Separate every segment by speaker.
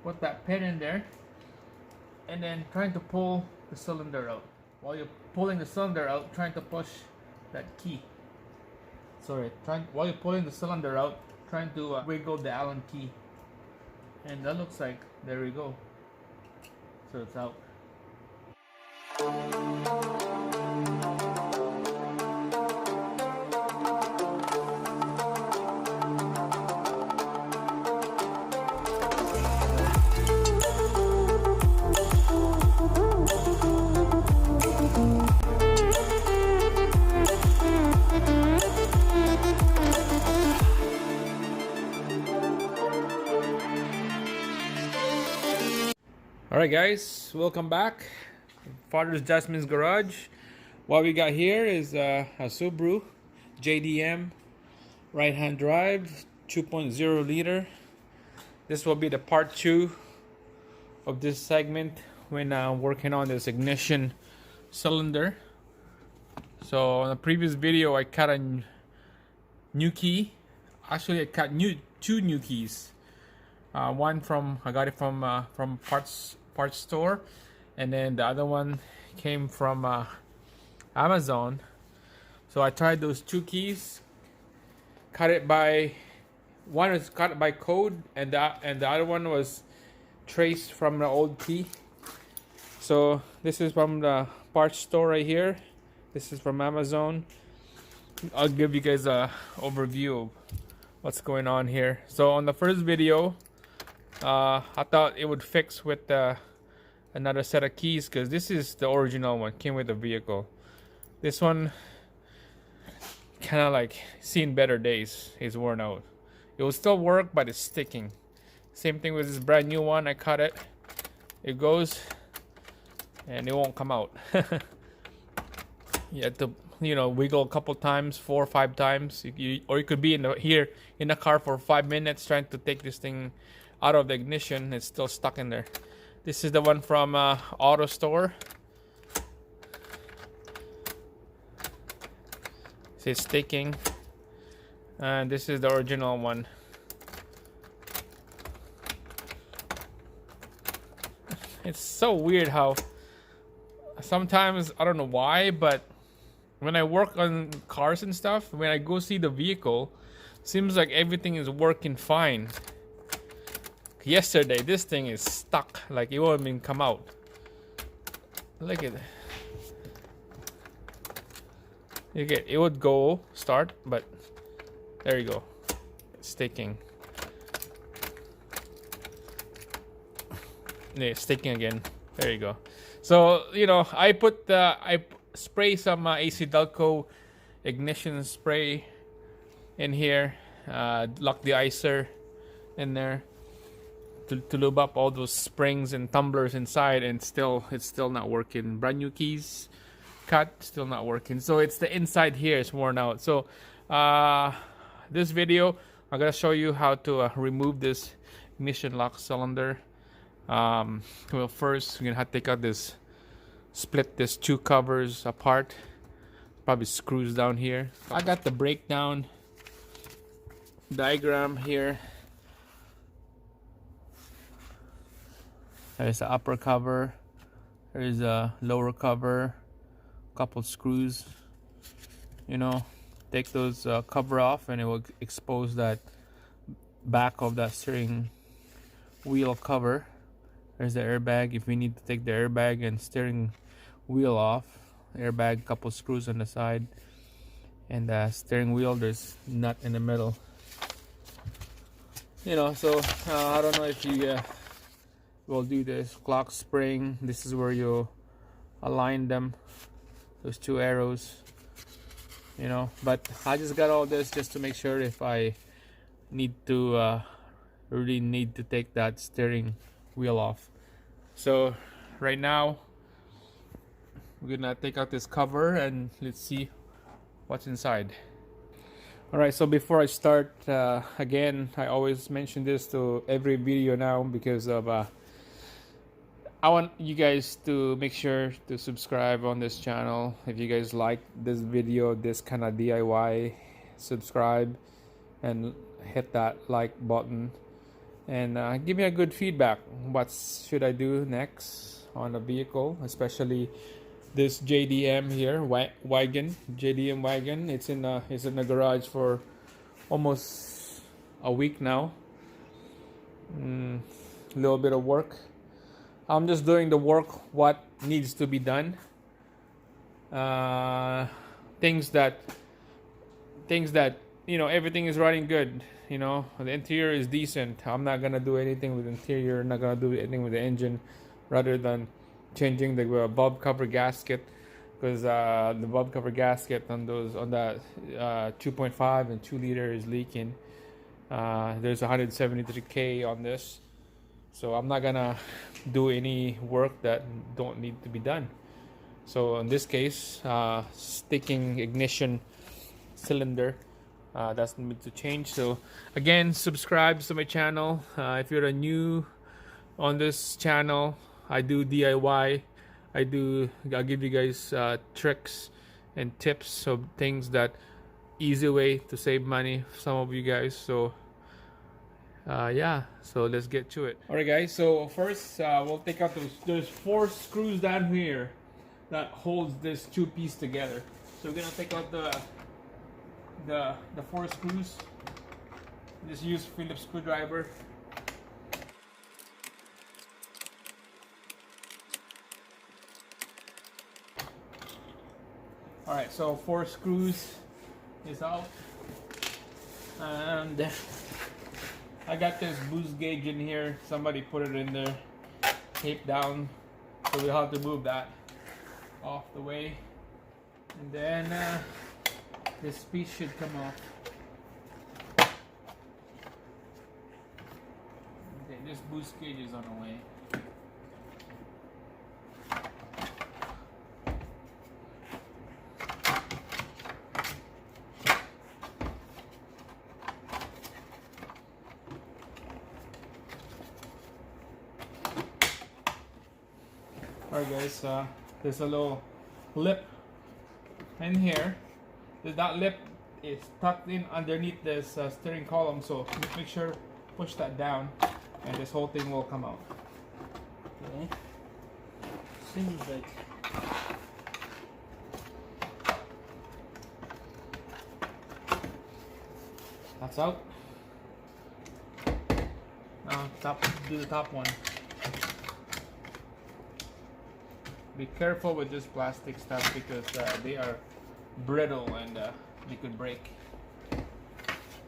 Speaker 1: put that pin in there, and then trying to pull the cylinder out. While you're pulling the cylinder out, trying to push that key. Sorry, while you're pulling the cylinder out, trying to wiggle the Allen key. And that looks like, there we go. So it's out. Alright guys, welcome back. Father's Jasmine's Garage. What we got here is a Subaru JDM right hand drive 2.0 liter. This will be the part 2 of this segment when working on this ignition cylinder. So in the previous video I cut a new key. Actually I cut two new keys. One I got it from parts store, and then the other one came from Amazon. So I tried those two keys, one was cut by code, and the other one was traced from the old key. So this is from the parts store right here. This is from Amazon. I'll give you guys a overview of what's going on here. So on the first video, I thought it would fix with another set of keys, because this is the original one, came with the vehicle. This one kind of like seen better days. It's worn out. It will still work, but it's sticking. Same thing with this brand new one. I cut it. It goes and it won't come out. You have to, wiggle a couple times, 4 or 5 times. Or you could be in the car for 5 minutes trying to take this thing out of the ignition. It's still stuck in there. This is the one from auto store. It's sticking, and this is the original one. It's so weird how sometimes, I don't know why, but when I work on cars and stuff, when I go see the vehicle, seems like everything is working fine. Yesterday this thing is stuck, like it won't even come out. Look at it. It would go start, but there you go, it's sticking. Yeah, sticking again. There you go. So I spray some AC Delco ignition spray in here, lock the icer in there to lube up all those springs and tumblers inside, and it's still not working. Brand new keys cut, still not working. So it's the inside here is worn out. So this video I'm gonna show you how to remove this ignition lock cylinder. Well, first we're gonna have to take out split this two covers apart. Probably screws down here. I got the breakdown diagram here. There's the upper cover, there's a lower cover, couple screws. Take those cover off, and it will expose that back of that steering wheel cover. There's the airbag. If we need to take the airbag and steering wheel off, airbag, couple screws on the side, and the steering wheel, there's nut in the middle. So I don't know if you will do this. Clock spring, this is where you align them, those two arrows. But I just got all this just to make sure if I need to really need to take that steering wheel off. So right now we're gonna take out this cover and let's see what's inside. Alright, so before I start, again, I always mention this to every video now because of I want you guys to make sure to subscribe on this channel. If you guys like this video, this kind of DIY, subscribe and hit that like button. and give me a good feedback. What should I do next on the vehicle, especially this JDM here, JDM wagon. It's in the garage for almost a week now. A little bit of work. I'm just doing the work what needs to be done. Things that everything is running good. The interior is decent. I'm not gonna do anything with the interior. Not gonna do anything with the engine, rather than changing the bulb cover gasket, because the bulb cover gasket on that 2.5 and 2 liter is leaking. There's 173K on this, so I'm not gonna do any work that don't need to be done. So in this case, sticking ignition cylinder, that's need to change. So again, subscribe to my channel. If you're a new on this channel, I do DIY. I'll give you guys tricks and tips of things that easy way to save money for some of you guys. So yeah, so let's get to it. All right, guys, so first we'll take out there's 4 screws down here that holds this 2-piece together. So we're gonna take out the 4 screws. Just use Phillips screwdriver. All right, so 4 screws is out, and I got this boost gauge in here. Somebody put it in there, taped down, so we'll have to move that off the way, and then this piece should come off. Okay, this boost gauge is on the way. Alright guys, there's a little lip in here. That lip is tucked in underneath this steering column, so make sure push that down and this whole thing will come out. Okay. Seems like that's out. Now do the top one. Be careful with this plastic stuff because they are brittle and they could break.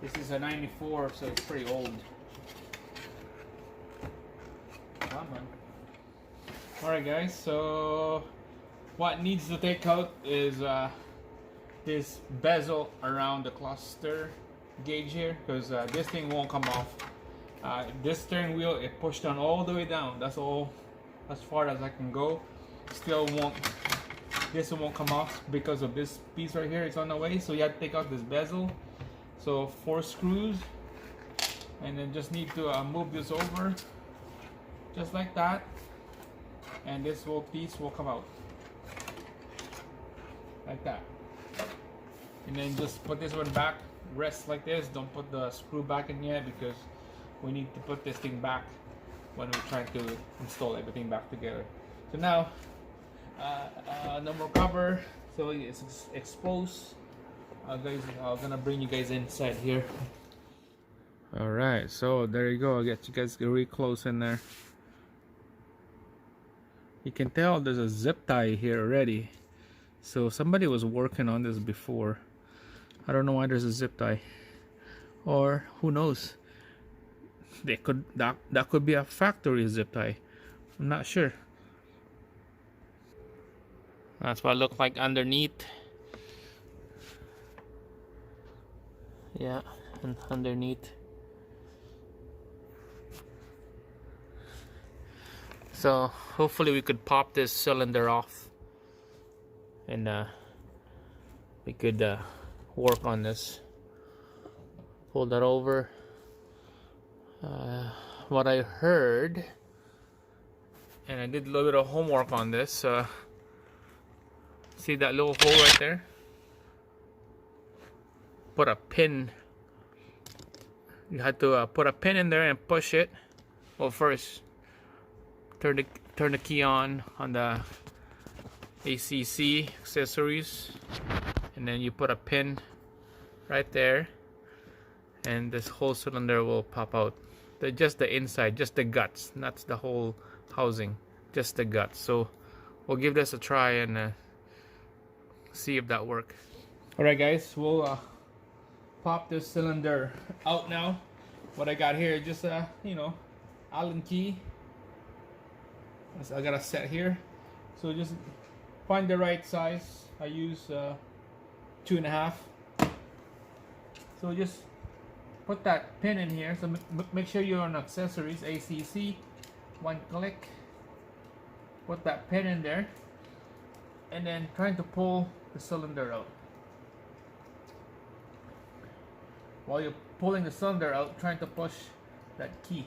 Speaker 1: This is a 94, so it's pretty old. Come on. Alright guys, so what needs to take out is this bezel around the cluster gauge here, because this thing won't come off. This steering wheel, it pushed down all the way down. That's all as far as I can go. Still this won't come off because of this piece right here. It's on the way, so you have to take out this bezel. So 4 screws, and then just need to move this over just like that, and this whole piece will come out like that. And then just put this one back, rest like this. Don't put the screw back in yet, because we need to put this thing back when we're trying to install everything back together. So now no more cover, so it's exposed. Guys, I'm gonna bring you guys inside here. All right, so there you go. I get you guys really close in there. You can tell there's a zip tie here already, so somebody was working on this before. I don't know why there's a zip tie, or who knows, that could be a factory zip tie. I'm not sure. That's what it looked like underneath. Yeah, and underneath. So hopefully we could pop this cylinder off, and we could work on this. Pull that over. What I heard, and I did a little bit of homework on this. See that little hole right there? Put a pin You had to put a pin in there and push it. Well, first turn the key on the ACC accessories, and then you put a pin right there, and this whole cylinder will pop out. Just the inside, just the guts, not the whole housing, just the guts. So we'll give this a try and see if that works. Alright guys, we'll pop this cylinder out now. What I got here is just a, you know, Allen key. I got a set here. So just find the right size. I use 2.5. So just put that pin in here. So make sure you're on accessories, ACC, one click. Put that pin in there, and then trying to pull the cylinder out. While you're pulling the cylinder out, trying to push that key.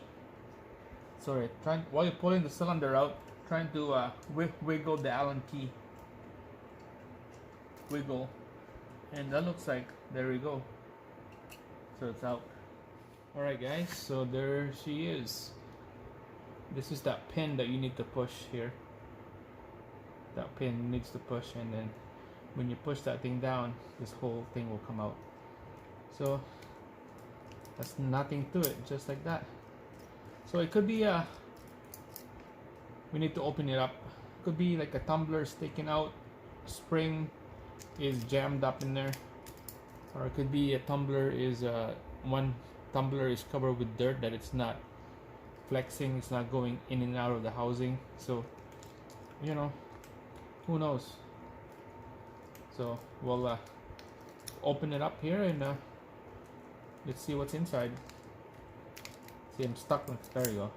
Speaker 1: Sorry, while you're pulling the cylinder out, trying to wiggle the Allen key. Wiggle, and that looks like, there we go. So it's out. Alright guys, so there she is. This is that pin that you need to push here. That pin needs to push, and then when you push that thing down, this whole thing will come out. So that's nothing to it, just like that. So it could be we need to open it up. It could be like a tumbler sticking out, spring is jammed up in there, or it could be a tumbler is one tumbler is covered with dirt that it's not flexing, it's not going in and out of the housing. So, you know, who knows? So we'll open it up here and let's see what's inside. See, I'm stuck with, there you go.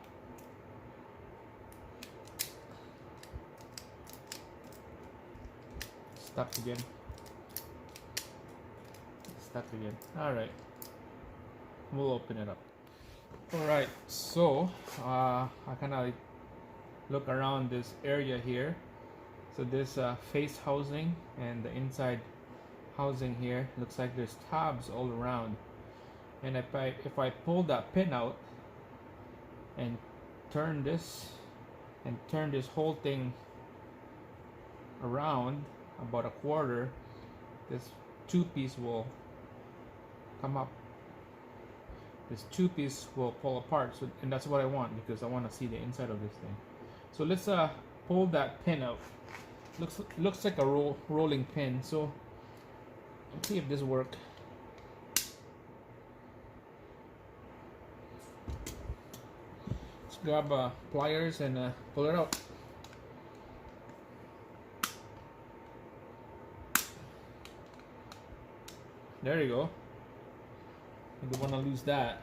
Speaker 1: Stuck again. Stuck again. Alright. We'll open it up. Alright, so I kind of look around this area here. So this face housing and the inside housing here, looks like there's tabs all around. And if I pull that pin out and turn this whole thing around about a quarter, this two piece will come up. This two piece will pull apart. So, and that's what I want, because I want to see the inside of this thing. So let's pull that pin out. Looks like a rolling pin. So let's see if this works. Let's grab pliers and pull it out. There you go. You don't want to lose that.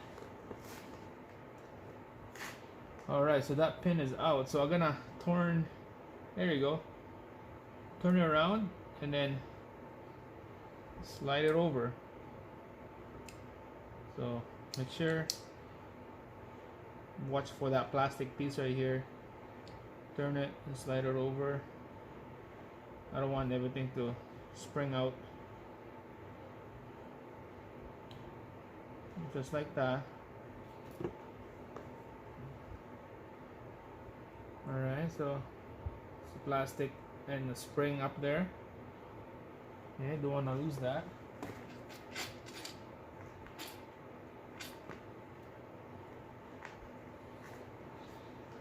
Speaker 1: Alright, so that pin is out. So I'm gonna turn, there you go. Turn it around and then slide it over. So make sure, watch for that plastic piece right here. Turn it and slide it over. I don't want everything to spring out. Just like that. Alright, so it's the plastic and the spring up there. Okay, don't want to lose that.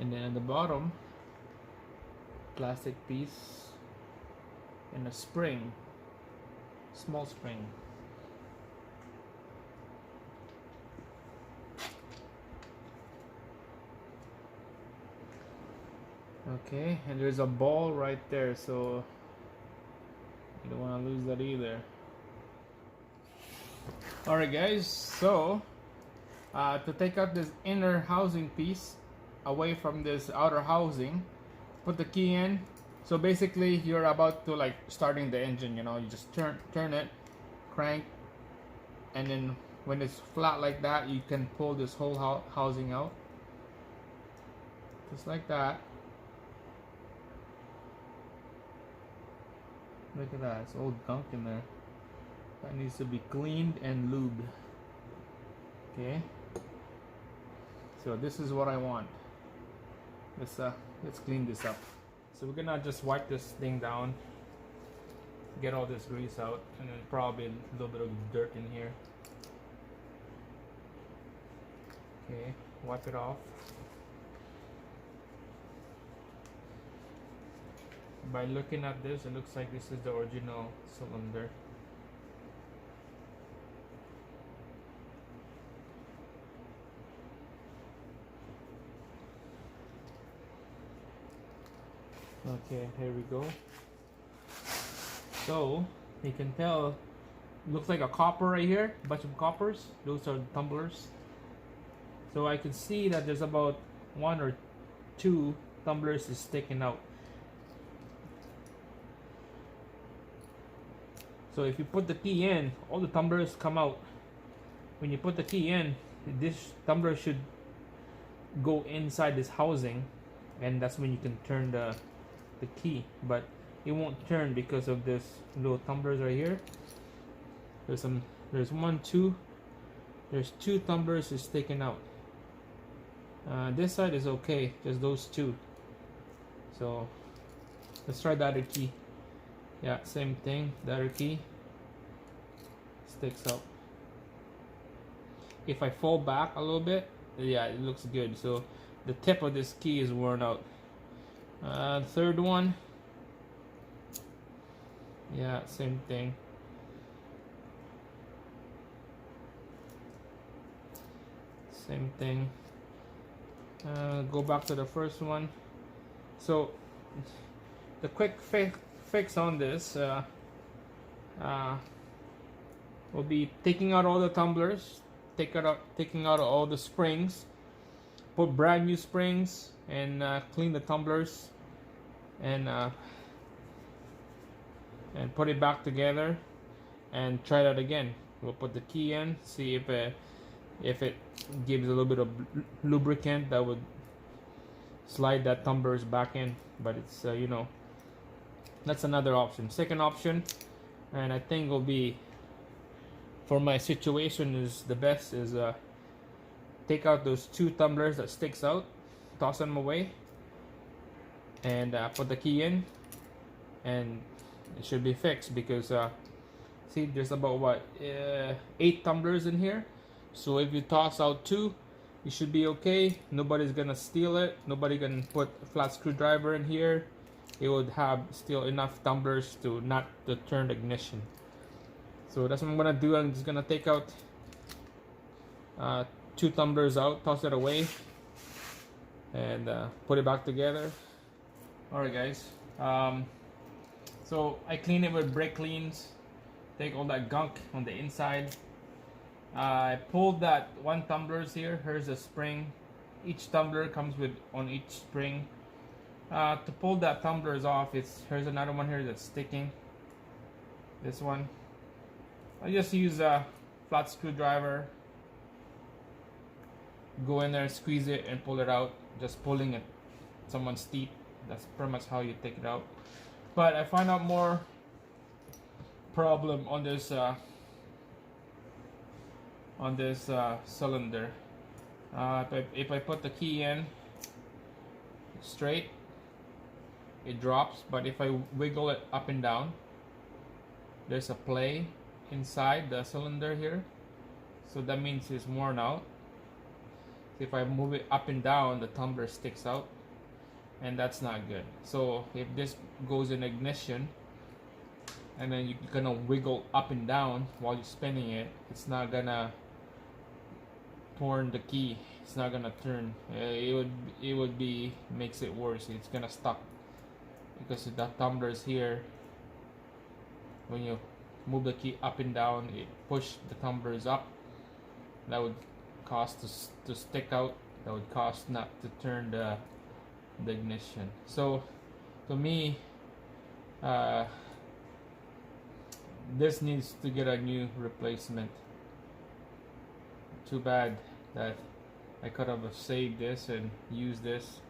Speaker 1: And then at the bottom, plastic piece and a spring, small spring. Okay, and there's a ball right there, so you don't want to lose that either. Alright guys, so to take out this inner housing piece away from this outer housing, put the key in. So basically you're about to like starting the engine, you know, you just turn it, crank, and then when it's flat like that, you can pull this whole housing out. Just like that. Look at that, it's old gunk in there. That needs to be cleaned and lubed. Okay. So this is what I want. Let's clean this up. So we're gonna just wipe this thing down, get all this grease out, and then probably a little bit of dirt in here. Okay, wipe it off. By looking at this, it looks like this is the original cylinder. Okay, here we go. So you can tell, looks like a copper right here, a bunch of coppers. Those are tumblers. So I can see that there's about 1 or 2 tumblers is sticking out. So if you put the key in, all the tumblers come out. When you put the key in, this tumbler should go inside this housing, and that's when you can turn the key. But it won't turn because of this little tumblers right here. There's 1, 2. There's 2 tumblers is sticking out. This side is okay, just those 2. So let's try the other key. Yeah, same thing. The other key sticks out. If I fall back a little bit, yeah, it looks good. So the tip of this key is worn out. Third one, yeah, same thing. Same thing. Go back to the first one. So the quick fix on this will be taking out all the tumblers, taking out all the springs, put brand new springs, and clean the tumblers, and put it back together and try that again. We'll put the key in, see if it gives a little bit of lubricant that would slide that tumblers back in. But it's you know, that's another option. Second option, and I think will be for my situation is the best, is take out those 2 tumblers that sticks out, toss them away, and put the key in, and it should be fixed. Because see, there's about what 8 tumblers in here. So if you toss out 2, you should be okay. Nobody's gonna steal it. Nobody can put a flat screwdriver in here. It would have still enough tumblers to not to turn the ignition. So that's what I'm gonna do. I'm just gonna take out 2 tumblers out, toss it away, and put it back together. Alright guys, so I clean it with brake cleans, take all that gunk on the inside. I pulled that 1 tumblers here. Here's a spring. Each tumbler comes with on each spring. To pull that tumblers off, here's another one here that's sticking. This one, I just use a flat screwdriver, go in there, squeeze it, and pull it out. Just pulling it someone's teeth. That's pretty much how you take it out. But I find out more problem on this cylinder. If I put the key in straight, it drops. But if I wiggle it up and down, there's a play inside the cylinder here, so that means it's worn out. If I move it up and down, the tumbler sticks out, and that's not good. So if this goes in ignition and then you're gonna wiggle up and down while you're spinning it, it's not gonna turn the key. It's not gonna turn. It would be makes it worse. It's gonna stuck because the tumblers here, when you move the key up and down, it push the tumblers up. That would cause to stick out. That would cause not to turn the ignition. So to me, this needs to get a new replacement. Too bad that I could have saved this and used this.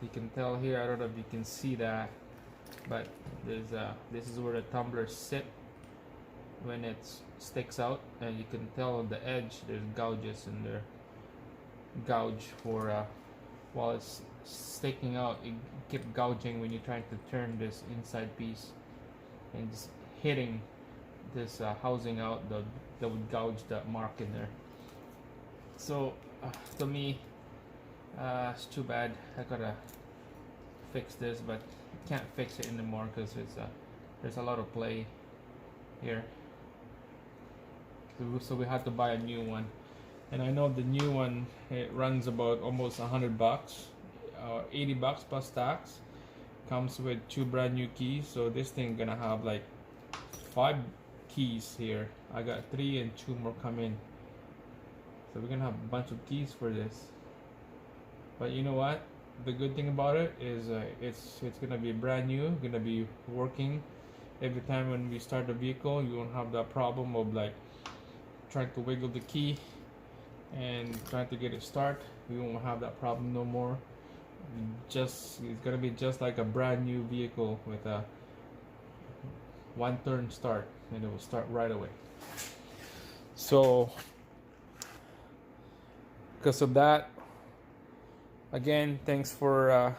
Speaker 1: You can tell here, I don't know if you can see that, but this is where the tumblers sit when it sticks out, and you can tell on the edge there's gouges in there. gouge for while it's sticking out. It kept gouging when you're trying to turn this inside piece, and just hitting this housing out, that would gouge that mark in there. So to me, it's too bad. I gotta fix this, but can't fix it anymore because it's there's a lot of play here. So we had to buy a new one, and I know the new one, it runs about almost $100, $80 plus tax. Comes with 2 brand new keys, so this thing gonna have like 5 keys here. I got 3 and 2 more come in, so we're gonna have a bunch of keys for this. But you know what? The good thing about it is it's gonna be brand new, gonna be working. Every time when we start the vehicle, you won't have that problem of like trying to wiggle the key and trying to get it start. We won't have that problem no more. It's gonna be just like a brand new vehicle with a 1 turn start, and it will start right away. So because of that, again, thanks for